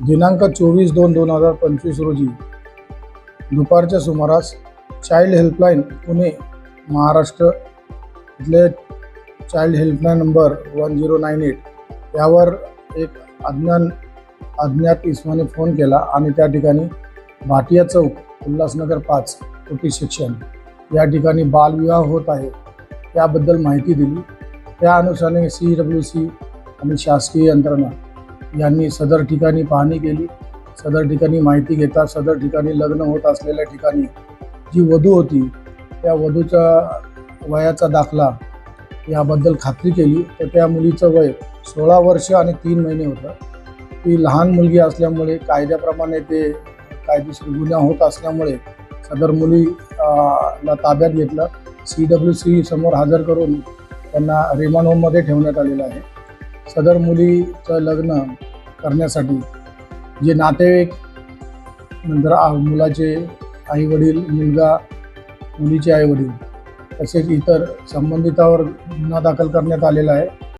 दिनांक 24/2/2025 रोजी दुपारच्या सुमारास चाइल्ड हेल्पलाईन पुणे महाराष्ट्र इथले चाइल्ड हेल्पलाईन नंबर 1098 यावर एक अज्ञात इसमाने फोन केला आणि त्या ठिकाणी भाटिया चौक उल्हासनगर 5 कोटी सेक्शन या ठिकाणी बालविवाह होत आहे त्याबद्दल माहिती दिली। त्या अनुसाराने CWC आणि शासकीय यंत्रणा यांनी सदर ठिकाणी पाहणी केली। सदर ठिकाणी माहिती घेता सदर ठिकाणी लग्न होत असलेल्या ठिकाणी जी वधू होती त्या वधूचा वयाचा दाखला याबद्दल खात्री केली तर त्या मुलीचं वय 16 वर्ष आणि 3 महिने होतं। ती लहान मुलगी असल्यामुळे कायद्याप्रमाणे ते कायदेशीर गुन्हा होत असल्यामुळे सदर मुलीला ताब्यात घेतलं। CWC समोर हजर करून त्यांना रिमांड होममध्ये ठेवण्यात आलेलं आहे। सदर मुलीचं लग्न करण्यासाठी जे नातेवाईक नंतर मुलाचे आईवडील मुलगा मुलीचे आईवडील तसेच इतर संबंधितावर गुन्हा दाखल करण्यात आलेला आहे।